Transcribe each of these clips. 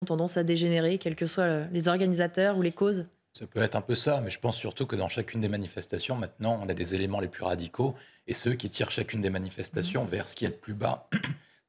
ont tendance à dégénérer, quels que soient les organisateurs ou les causes? Ça peut être un peu ça, mais je pense surtout que dans chacune des manifestations, maintenant, on a des éléments les plus radicaux et ceux qui tirent chacune des manifestations vers ce qu'il y a de plus bas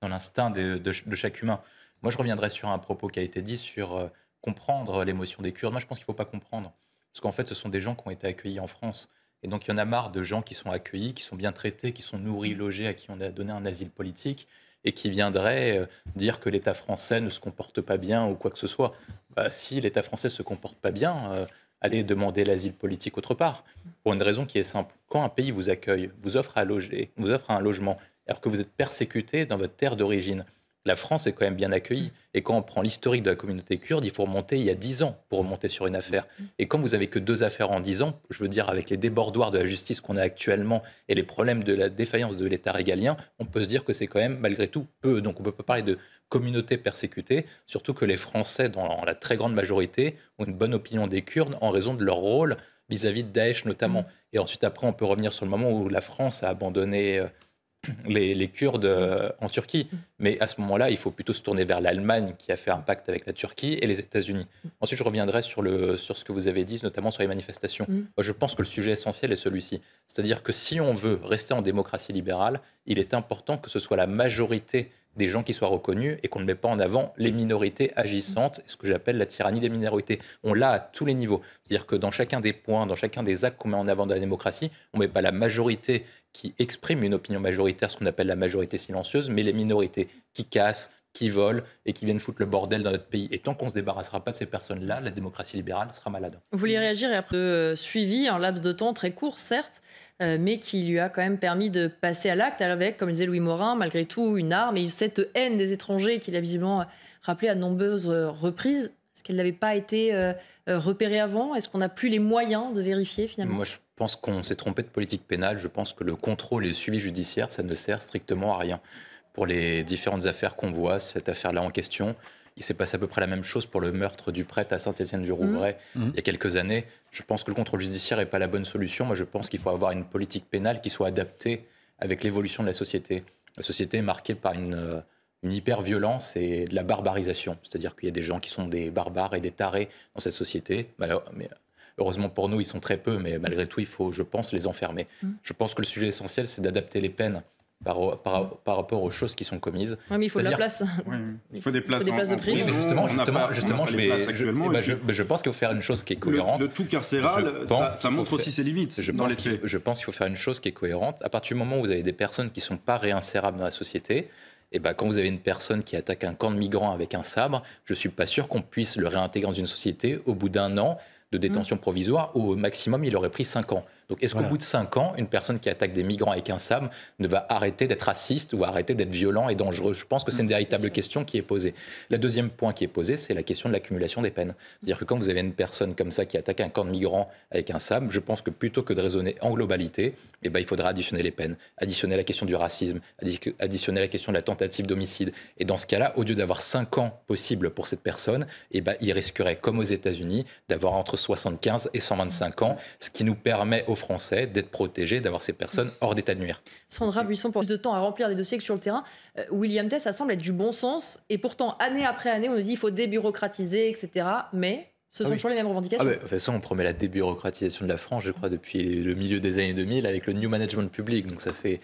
dans l'instinct de chaque humain. Moi, je reviendrai sur un propos qui a été dit sur comprendre l'émotion des Kurdes. Moi, je pense qu'il ne faut pas comprendre. Parce qu'en fait, ce sont des gens qui ont été accueillis en France. Et donc, il y en a marre de gens qui sont accueillis, qui sont bien traités, qui sont nourris, logés, à qui on a donné un asile politique et qui viendraient dire que l'État français ne se comporte pas bien ou quoi que ce soit. Bah, si l'État français ne se comporte pas bien, allez demander l'asile politique autre part. Pour une raison qui est simple. Quand un pays vous accueille, vous offre à loger, vous offre un logement, alors que vous êtes persécuté dans votre terre d'origine, la France est quand même bien accueillie. Et quand on prend l'historique de la communauté kurde, il faut remonter il y a 10 ans pour remonter sur une affaire. Et quand vous avez que 2 affaires en 10 ans, je veux dire avec les débordoirs de la justice qu'on a actuellement et les problèmes de la défaillance de l'État régalien, on peut se dire que c'est quand même malgré tout peu. Donc on ne peut pas parler de communauté persécutée, surtout que les Français, dans la très grande majorité, ont une bonne opinion des Kurdes en raison de leur rôle vis-à-vis de Daesh notamment. Et ensuite après, on peut revenir sur le moment où la France a abandonné les Kurdes en Turquie. Mais à ce moment-là, il faut plutôt se tourner vers l'Allemagne qui a fait un pacte avec la Turquie et les États-Unis. Ensuite, je reviendrai sur ce que vous avez dit, notamment sur les manifestations. Moi, je pense que le sujet essentiel est celui-ci. C'est-à-dire que si on veut rester en démocratie libérale, il est important que ce soit la majorité des gens qui soient reconnus et qu'on ne met pas en avant les minorités agissantes, ce que j'appelle la tyrannie des minorités. On l'a à tous les niveaux. C'est-à-dire que dans chacun des points, dans chacun des actes qu'on met en avant de la démocratie, on ne met pas la majorité qui exprime une opinion majoritaire, ce qu'on appelle la majorité silencieuse, mais les minorités qui cassent, qui volent et qui viennent foutre le bordel dans notre pays. Et tant qu'on ne se débarrassera pas de ces personnes-là, la démocratie libérale sera malade. Vous vouliez réagir et après suivi, un laps de temps très court, certes, mais qui lui a quand même permis de passer à l'acte avec, comme disait Louis Morin, malgré tout une arme et cette haine des étrangers qu'il a visiblement rappelé à de nombreuses reprises. Est-ce qu'elle n'avait pas été repérée avant? Est-ce qu'on n'a plus les moyens de vérifier finalement? Moi, je pense qu'on s'est trompé de politique pénale. Je pense que le contrôle et le suivi judiciaire, ça ne sert strictement à rien. Pour les différentes affaires qu'on voit, cette affaire-là en question, il s'est passé à peu près la même chose pour le meurtre du prêtre à Saint-Étienne-du-Rouvray il y a quelques années. Je pense que le contrôle judiciaire n'est pas la bonne solution. Moi, je pense qu'il faut avoir une politique pénale qui soit adaptée avec l'évolution de la société. La société est marquée par une hyper-violence et de la barbarisation. C'est-à-dire qu'il y a des gens qui sont des barbares et des tarés dans cette société. Mais heureusement pour nous, ils sont très peu, mais malgré tout, il faut, je pense, les enfermer. Je pense que le sujet essentiel, c'est d'adapter les peines par rapport aux choses qui sont commises. Oui, mais il faut de la place. Oui, il faut des places, de prison. Oui, mais justement, je pense qu'il faut faire une chose qui est cohérente. Le tout carcéral, ça montre aussi ses limites dans les faits. Je pense qu'il faut faire une chose qui est cohérente. À partir du moment où vous avez des personnes qui ne sont pas réinsérables dans la société, et quand vous avez une personne qui attaque un camp de migrants avec un sabre, je ne suis pas sûr qu'on puisse le réintégrer dans une société au bout d'un an de détention provisoire, où au maximum, il aurait pris 5 ans. Donc, est-ce qu'au bout de 5 ans, une personne qui attaque des migrants avec un sabre ne va arrêter d'être raciste ou arrêter d'être violent et dangereux? Je pense que c'est une véritable question qui est posée. Le deuxième point qui est posé, c'est la question de l'accumulation des peines. C'est-à-dire que quand vous avez une personne comme ça qui attaque un camp de migrants avec un sabre, je pense que plutôt que de raisonner en globalité, il faudra additionner les peines, additionner la question du racisme, additionner la question de la tentative d'homicide. Et dans ce cas-là, au lieu d'avoir 5 ans possibles pour cette personne, il risquerait, comme aux États-Unis, d'avoir entre 75 et 125 ans, ce qui nous permet aux Français d'être protégés, d'avoir ces personnes hors d'état de nuire. Sandra Buisson, pour plus de temps à remplir des dossiers que sur le terrain, William Tell, ça semble être du bon sens. Et pourtant, année après année, on nous dit qu'il faut débureaucratiser, etc. Mais ce sont toujours les mêmes revendications. De toute façon, on promet la débureaucratisation de la France, je crois, depuis le milieu des années 2000 avec le New Management Public. Donc ça fait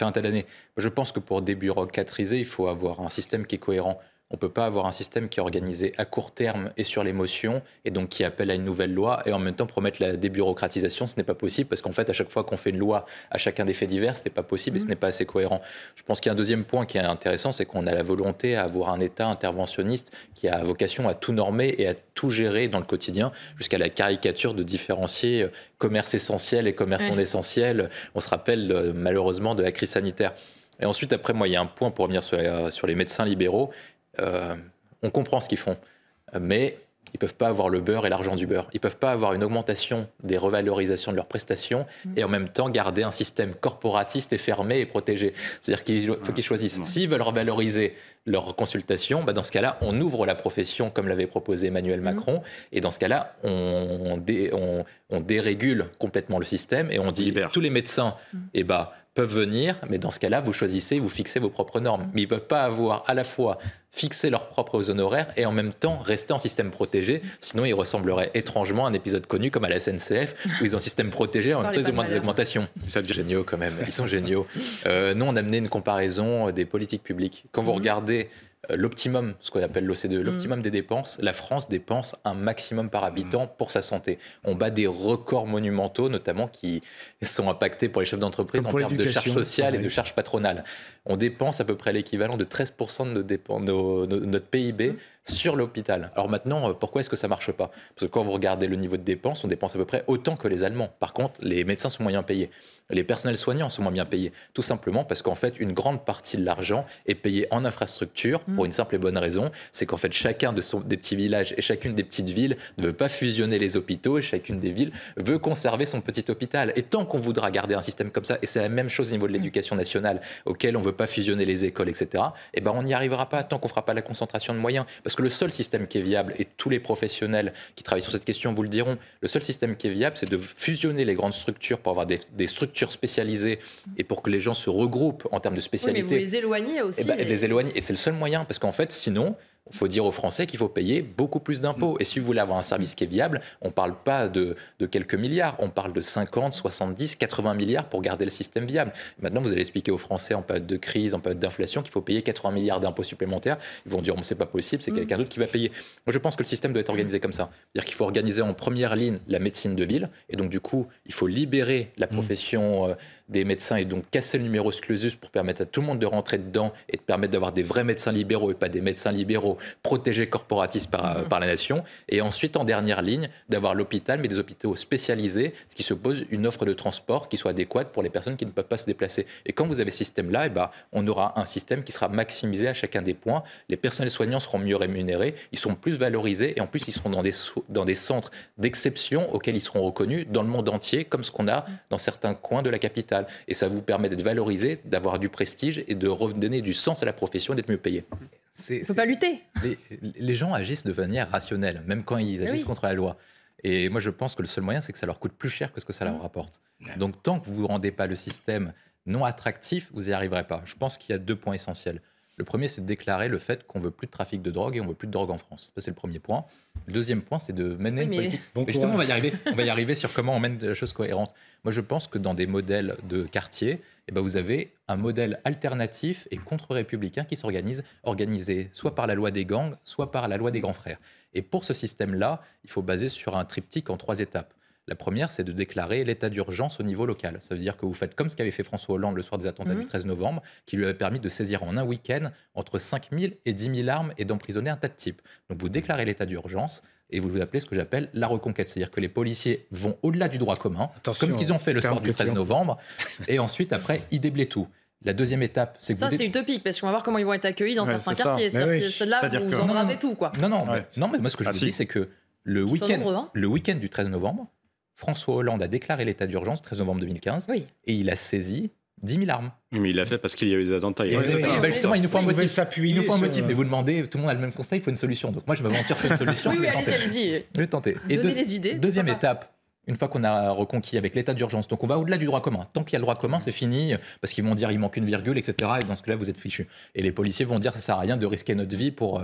un tas d'années. Je pense que pour débureaucratiser, il faut avoir un système qui est cohérent. On ne peut pas avoir un système qui est organisé à court terme et sur l'émotion, et donc qui appelle à une nouvelle loi, et en même temps promettre la débureaucratisation. Ce n'est pas possible, parce qu'en fait, à chaque fois qu'on fait une loi à chacun des faits divers, ce n'est pas possible et ce n'est pas assez cohérent. Je pense qu'il y a un deuxième point qui est intéressant, c'est qu'on a la volonté à avoir un État interventionniste qui a vocation à tout normer et à tout gérer dans le quotidien, jusqu'à la caricature de différencier commerce essentiel et commerce non essentiel. On se rappelle malheureusement de la crise sanitaire. Et ensuite, après, moi, il y a un point pour revenir sur les médecins libéraux. On comprend ce qu'ils font, mais ils ne peuvent pas avoir le beurre et l'argent du beurre. Ils ne peuvent pas avoir une augmentation des revalorisations de leurs prestations et en même temps garder un système corporatiste et fermé et protégé. C'est-à-dire qu'il faut qu'ils choisissent. S'ils veulent revaloriser leurs consultations, dans ce cas-là, on ouvre la profession comme l'avait proposé Emmanuel Macron, et dans ce cas-là, on dérégule complètement le système et on dit tous les médecins, peuvent venir, mais dans ce cas-là, vous choisissez, vous fixez vos propres normes. Mais ils ne veulent pas avoir à la fois fixer leurs propres honoraires et en même temps rester en système protégé. Sinon, ils ressembleraient étrangement à un épisode connu comme à la SNCF où ils ont un système protégé en même temps ils ont moins des augmentations. Ça devient géniaux quand même, ils sont géniaux. Nous, on a mené une comparaison des politiques publiques. Quand vous regardez l'optimum, ce qu'on appelle l'OCDE, l'optimum des dépenses, la France dépense un maximum par habitant pour sa santé. On bat des records monumentaux, notamment qui sont impactés pour les chefs d'entreprise en termes de charges sociales et de charges patronales. On dépense à peu près l'équivalent de 13% de notre PIB sur l'hôpital. Alors maintenant, pourquoi est-ce que ça ne marche pas? Parce que quand vous regardez le niveau de dépenses, on dépense à peu près autant que les Allemands. Par contre, les médecins sont moins bien payés. Les personnels soignants sont moins bien payés. Tout simplement parce qu'en fait, une grande partie de l'argent est payée en infrastructure pour une simple et bonne raison. C'est qu'en fait, chacun des petits villages et chacune des petites villes ne veut pas fusionner les hôpitaux et chacune des villes veut conserver son petit hôpital. Et tant qu'on voudra garder un système comme ça, et c'est la même chose au niveau de l'éducation nationale, auquel on ne veut pas fusionner les écoles, etc., eh ben on n'y arrivera pas tant qu'on ne fera pas la concentration de moyens. Parce que le seul système qui est viable, et tous les professionnels qui travaillent sur cette question vous le diront, le seul système qui est viable, c'est de fusionner les grandes structures pour avoir des structures spécialisées et pour que les gens se regroupent en termes de spécialité. Oui, mais vous les éloignez aussi. Et les éloigner. Et c'est le seul moyen, parce qu'en fait, sinon, il faut dire aux Français qu'il faut payer beaucoup plus d'impôts. Et si vous voulez avoir un service qui est viable, on ne parle pas de quelques milliards, on parle de 50, 70, 80 milliards pour garder le système viable. Maintenant, vous allez expliquer aux Français en période de crise, en période d'inflation, qu'il faut payer 80 milliards d'impôts supplémentaires. Ils vont dire, c'est pas possible, c'est quelqu'un d'autre qui va payer. Moi, je pense que le système doit être organisé comme ça. C'est-à-dire qu'il faut organiser en première ligne la médecine de ville. Et donc, du coup, il faut libérer la profession des médecins et donc casser le numerus clausus pour permettre à tout le monde de rentrer dedans et de permettre d'avoir des vrais médecins libéraux et pas des médecins libéraux protégés corporatistes par la nation. Et ensuite, en dernière ligne, d'avoir l'hôpital, mais des hôpitaux spécialisés, ce qui suppose une offre de transport qui soit adéquate pour les personnes qui ne peuvent pas se déplacer. Et quand vous avez ce système-là, on aura un système qui sera maximisé à chacun des points. Les personnels soignants seront mieux rémunérés, ils seront plus valorisés et en plus, ils seront dans des centres d'exception auxquels ils seront reconnus dans le monde entier, comme ce qu'on a dans certains coins de la capitale. Et ça vous permet d'être valorisé, d'avoir du prestige et de redonner du sens à la profession et d'être mieux payé. On ne peut pas lutter. Les gens agissent de manière rationnelle, même quand ils agissent contre la loi. Et moi, je pense que le seul moyen, c'est que ça leur coûte plus cher que ce que ça leur rapporte. Donc, tant que vous ne rendez pas le système non attractif, vous n'y arriverez pas. Je pense qu'il y a 2 points essentiels. Le premier, c'est de déclarer le fait qu'on ne veut plus de trafic de drogue et on ne veut plus de drogue en France. Ça, c'est le premier point. Le deuxième point, c'est de mener une politique. Mais justement, on va y arriver. On va y arriver sur comment on mène des choses cohérentes. Moi, je pense que dans des modèles de quartier, vous avez un modèle alternatif et contre-républicain qui s'organise, organisé soit par la loi des gangs, soit par la loi des grands frères. Et pour ce système-là, il faut baser sur un triptyque en 3 étapes. La première, c'est de déclarer l'état d'urgence au niveau local. Ça veut dire que vous faites comme ce qu'avait fait François Hollande le soir des attentats du 13 novembre, qui lui avait permis de saisir en un week-end entre 5 000 et 10 000 armes et d'emprisonner un tas de types. Donc vous déclarez l'état d'urgence et vous appelez ce que j'appelle la reconquête. C'est-à-dire que les policiers vont au-delà du droit commun, comme ce qu'ils ont fait le soir du 13 novembre, et ensuite, après, ils déblaient tout. La deuxième étape, c'est que c'est utopique, parce qu'on va voir comment ils vont être accueillis dans certains quartiers. C'est-à-dire que vous engravez tout, quoi. Non, mais moi, ce que je vous dis, c'est que le week-end du 13 novembre, François Hollande a déclaré l'état d'urgence, 13 novembre 2015, et il a saisi 10 000 armes. Mais il l'a fait parce qu'il y a eu des attentats. Justement, il nous faut un motif. Il nous faut un motif. Mais vous demandez, tout le monde a le même constat, il faut une solution. Donc moi, je vais mentir sur une solution. allez-y. Je vais tenter. Donnez des idées. Deuxième étape, une fois qu'on a reconquis avec l'état d'urgence, donc on va au-delà du droit commun. Tant qu'il y a le droit commun, c'est fini, parce qu'ils vont dire il manque une virgule, etc. Et dans ce cas-là, vous êtes fichu. Et les policiers vont dire ça sert à rien de risquer notre vie pour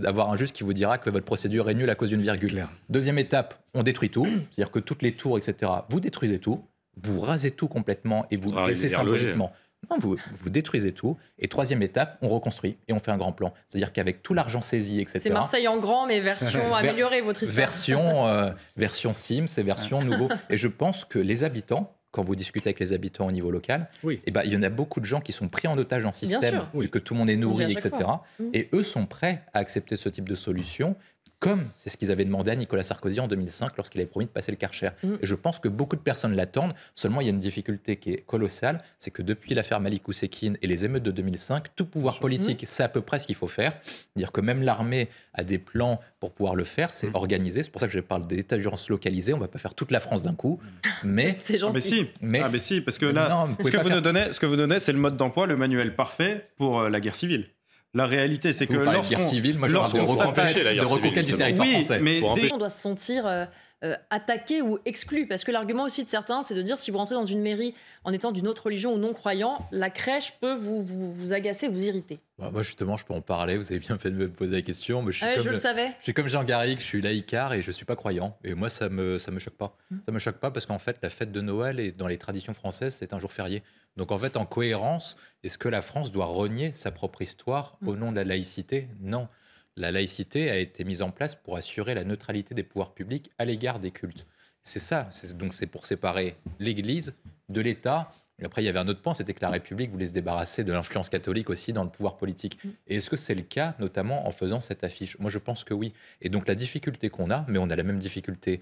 avoir un juge qui vous dira que votre procédure est nulle à cause d'une virgule. Deuxième étape, on détruit tout, c'est-à-dire que toutes les tours, etc. Vous détruisez tout, vous rasez tout complètement et vous laissez symboliquement. Non, vous détruisez tout. Et troisième étape, on reconstruit et on fait un grand plan. C'est-à-dire qu'avec tout l'argent saisi, etc. C'est Marseille en grand, mais version améliorée, votre histoire. Version Sims, c'est version nouveau. Et je pense que les habitants, quand vous discutez avec les habitants au niveau local, il y en a beaucoup de gens qui sont pris en otage dans le système, vu que tout le monde est nourri, etc. Et eux sont prêts à accepter ce type de solution. Comme c'est ce qu'ils avaient demandé à Nicolas Sarkozy en 2005 lorsqu'il avait promis de passer le Karcher. Et je pense que beaucoup de personnes l'attendent. Seulement, il y a une difficulté qui est colossale, c'est que depuis l'affaire Malik Oussekine et les émeutes de 2005, tout pouvoir politique, c'est à peu près ce qu'il faut faire. C'est-à-dire que même l'armée a des plans pour pouvoir le faire, c'est organisé. C'est pour ça que je parle d'état d'urgence localisé. On ne va pas faire toute la France d'un coup. Mais c'est gentil. Mais si, parce que là, ce que vous donnez, c'est le mode d'emploi, le manuel parfait pour la guerre civile. La réalité, c'est que lorsqu'on s'attaque de reconquête du territoire français. Mais on doit se sentir attaqué ou exclu. Parce que l'argument aussi de certains, c'est de dire si vous rentrez dans une mairie en étant d'une autre religion ou non-croyant, la crèche peut vous agacer, vous irriter. Moi, justement, je peux en parler. Vous avez bien fait de me poser la question. Mais je le savais. Je suis comme Jean Garrigue, je suis laïcard et je ne suis pas croyant. Et moi, ça me choque pas. Ça me choque pas parce qu'en fait, la fête de Noël, et dans les traditions françaises, c'est un jour férié. Donc, en fait, en cohérence, est-ce que la France doit renier sa propre histoire au nom de la laïcité ? Non. La laïcité a été mise en place pour assurer la neutralité des pouvoirs publics à l'égard des cultes. C'est ça. Donc, c'est pour séparer l'Église de l'État. Et après, il y avait un autre point, c'était que la République voulait se débarrasser de l'influence catholique aussi dans le pouvoir politique. Et est-ce que c'est le cas, notamment en faisant cette affiche ? Moi, je pense que oui. Et donc, la difficulté qu'on a, mais on a la même difficulté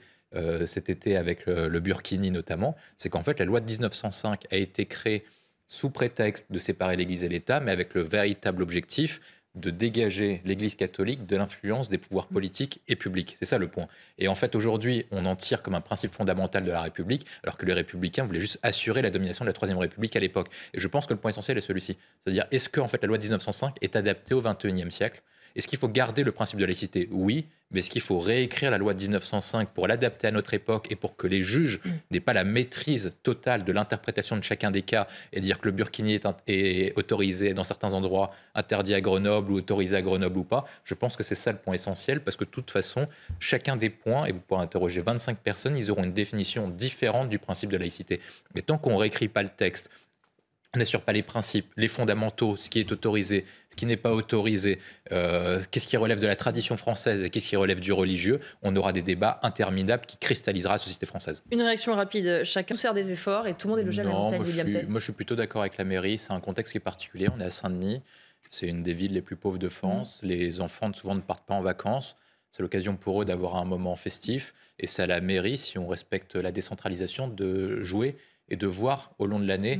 cet été avec le Burkini notamment, c'est qu'en fait, la loi de 1905 a été créée sous prétexte de séparer l'Église et l'État, mais avec le véritable objectif de dégager l'Église catholique de l'influence des pouvoirs politiques et publics. C'est ça le point. Et en fait, aujourd'hui, on en tire comme un principe fondamental de la République, alors que les Républicains voulaient juste assurer la domination de la Troisième République à l'époque. Et je pense que le point essentiel est celui-ci. C'est-à-dire, est-ce que en fait, la loi de 1905 est adaptée au XXIe siècle ? Est-ce qu'il faut garder le principe de laïcité ? Oui. Mais est-ce qu'il faut réécrire la loi de 1905 pour l'adapter à notre époque et pour que les juges n'aient pas la maîtrise totale de l'interprétation de chacun des cas et dire que le burkini est autorisé dans certains endroits, interdit à Grenoble ou autorisé à Grenoble ou pas ? Je pense que c'est ça le point essentiel parce que de toute façon, chacun des points, et vous pourrez interroger 25 personnes, ils auront une définition différente du principe de laïcité. Mais tant qu'on ne réécrit pas le texte, on n'assure pas les principes, les fondamentaux, ce qui est autorisé, ce qui n'est pas autorisé, qu'est-ce qui relève de la tradition française et qu'est-ce qui relève du religieux, on aura des débats interminables qui cristallisera la société française. Une réaction rapide, chacun sert des efforts et tout le monde est logé à la même enseigne, William Tay. Moi je suis plutôt d'accord avec la mairie, c'est un contexte qui est particulier, on est à Saint-Denis, c'est une des villes les plus pauvres de France, les enfants souvent ne partent pas en vacances, c'est l'occasion pour eux d'avoir un moment festif et c'est à la mairie, si on respecte la décentralisation, de jouer et de voir au long de l'année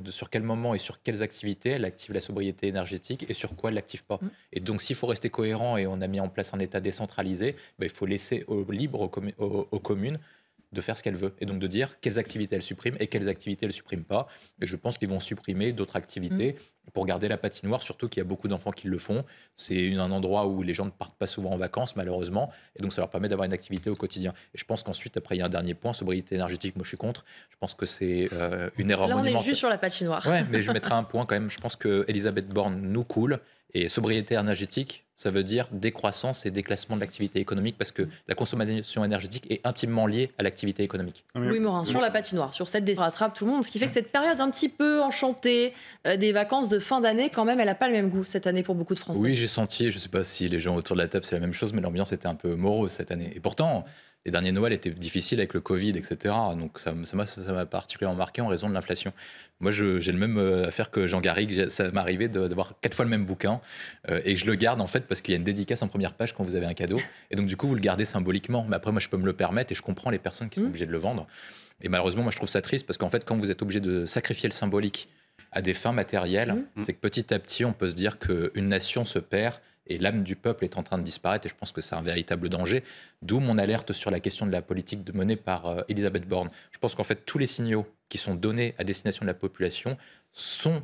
sur quel moment et sur quelles activités elle active la sobriété énergétique et sur quoi elle ne l'active pas. Et donc, s'il faut rester cohérent et on a mis en place un État décentralisé, il faut laisser libre aux communes de faire ce qu'elles veulent et donc de dire quelles activités elles suppriment et quelles activités elles ne suppriment pas. Et je pense qu'ils vont supprimer d'autres activités pour garder la patinoire, surtout qu'il y a beaucoup d'enfants qui le font. C'est un endroit où les gens ne partent pas souvent en vacances, malheureusement, et donc ça leur permet d'avoir une activité au quotidien. Et je pense qu'ensuite, après, il y a un dernier point, sobriété énergétique, moi je suis contre. Je pense que c'est une erreur monumentale. Là, on est juste sur la patinoire. Ouais, mais je mettrai un point quand même. Je pense qu'Elisabeth Borne nous coule. Et sobriété énergétique, ça veut dire décroissance et déclassement de l'activité économique parce que la consommation énergétique est intimement liée à l'activité économique. Louis Morin, sur la patinoire, sur cette rattrape tout le monde, ce qui fait que cette période un petit peu enchantée des vacances de fin d'année, quand même, elle n'a pas le même goût cette année pour beaucoup de Français. Oui, j'ai senti, je ne sais pas si les gens autour de la table c'est la même chose, mais l'ambiance était un peu morose cette année. Et pourtant, les derniers Noël étaient difficiles avec le Covid, etc. Donc ça m'a particulièrement marqué en raison de l'inflation. Moi, j'ai le même affaire que Jean Garrigue. Ça m'est arrivé d'avoir 4 fois le même bouquin et je le garde en fait parce qu'il y a une dédicace en première page quand vous avez un cadeau. Et donc du coup, vous le gardez symboliquement. Mais après, moi, je peux me le permettre et je comprends les personnes qui sont obligées de le vendre. Et malheureusement, moi, je trouve ça triste parce qu'en fait, quand vous êtes obligé de sacrifier le symbolique à des fins matérielles, c'est que petit à petit, on peut se dire qu'une nation se perd et l'âme du peuple est en train de disparaître et je pense que c'est un véritable danger. D'où mon alerte sur la question de la politique menée par Elisabeth Borne. Je pense qu'en fait, tous les signaux qui sont donnés à destination de la population sont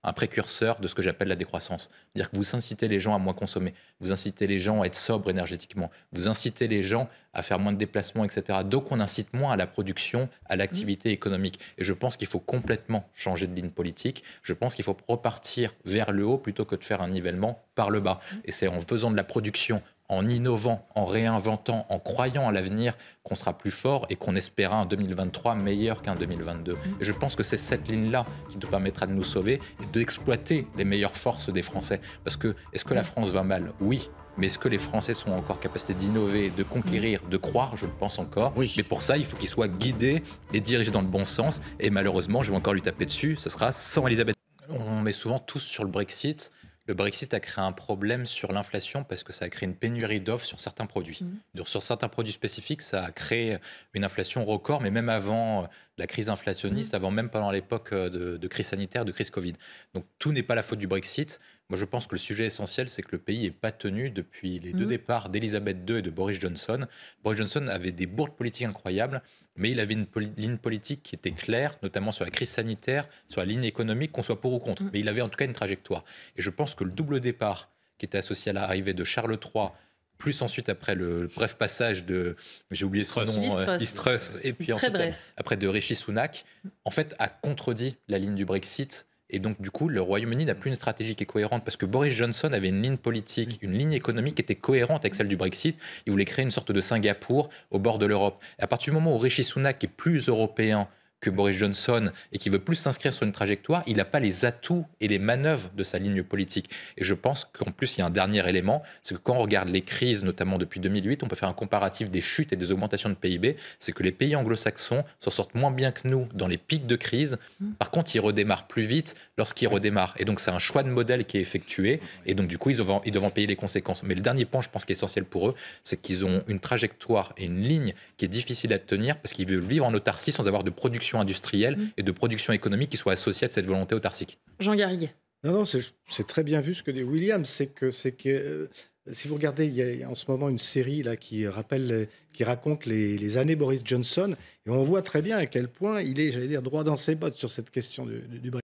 un précurseur de ce que j'appelle la décroissance. C'est-à-dire que vous incitez les gens à moins consommer, vous incitez les gens à être sobres énergétiquement, vous incitez les gens à faire moins de déplacements, etc. Donc on incite moins à la production, à l'activité économique. Et je pense qu'il faut complètement changer de ligne politique. Je pense qu'il faut repartir vers le haut plutôt que de faire un nivellement par le bas. Et c'est en faisant de la production, en innovant, en réinventant, en croyant à l'avenir qu'on sera plus fort et qu'on espérera un 2023 meilleur qu'un 2022. Et je pense que c'est cette ligne-là qui nous permettra de nous sauver et d'exploiter les meilleures forces des Français. Parce que, est-ce que la France va mal ? Oui. Mais est-ce que les Français sont encore capables d'innover, de conquérir, de croire ? Je le pense encore. Oui. Mais pour ça, il faut qu'ils soient guidés et dirigés dans le bon sens. Et malheureusement, je vais encore lui taper dessus, ce sera sans Elisabeth. On met souvent tous sur le Brexit. Le Brexit a créé un problème sur l'inflation parce que ça a créé une pénurie d'offres sur certains produits. Donc, sur certains produits spécifiques, ça a créé une inflation record, mais même avant la crise inflationniste, avant même pendant l'époque de crise sanitaire, de crise Covid. Donc tout n'est pas la faute du Brexit. Moi, je pense que le sujet essentiel, c'est que le pays n'est pas tenu depuis les deux départs d'Elisabeth II et de Boris Johnson. Boris Johnson avait des bourdes politiques incroyables, mais il avait une ligne politique qui était claire, notamment sur la crise sanitaire, sur la ligne économique, qu'on soit pour ou contre. Mais il avait en tout cas une trajectoire. Et je pense que le double départ qui était associé à l'arrivée de Charles III, plus ensuite après le bref passage de, j'ai oublié son nom, Liz Truss, et puis ensuite après de Rishi Sunak, en fait a contredit la ligne du Brexit. Et donc, du coup, le Royaume-Uni n'a plus une stratégie qui est cohérente parce que Boris Johnson avait une ligne politique, une ligne économique qui était cohérente avec celle du Brexit. Il voulait créer une sorte de Singapour au bord de l'Europe. Et à partir du moment où Rishi Sunak est plus européen que Boris Johnson et qui veut plus s'inscrire sur une trajectoire, il n'a pas les atouts et les manœuvres de sa ligne politique. Et je pense qu'en plus, il y a un dernier élément, c'est que quand on regarde les crises, notamment depuis 2008, on peut faire un comparatif des chutes et des augmentations de PIB, c'est que les pays anglo-saxons s'en sortent moins bien que nous dans les pics de crise. Par contre, ils redémarrent plus vite lorsqu'ils redémarrent. Et donc, c'est un choix de modèle qui est effectué. Et donc, du coup, ils devront payer les conséquences. Mais le dernier point, je pense, qui est essentiel pour eux, c'est qu'ils ont une trajectoire et une ligne qui est difficile à tenir parce qu'ils veulent vivre en autarcie sans avoir de production industrielle et de production économique qui soit associée à cette volonté autarcique. Jean Garrigue. Non, c'est très bien vu ce que dit William. C'est que si vous regardez, il y a en ce moment une série là qui raconte les années Boris Johnson, et on voit très bien à quel point il est, j'allais dire, droit dans ses bottes sur cette question du Brexit.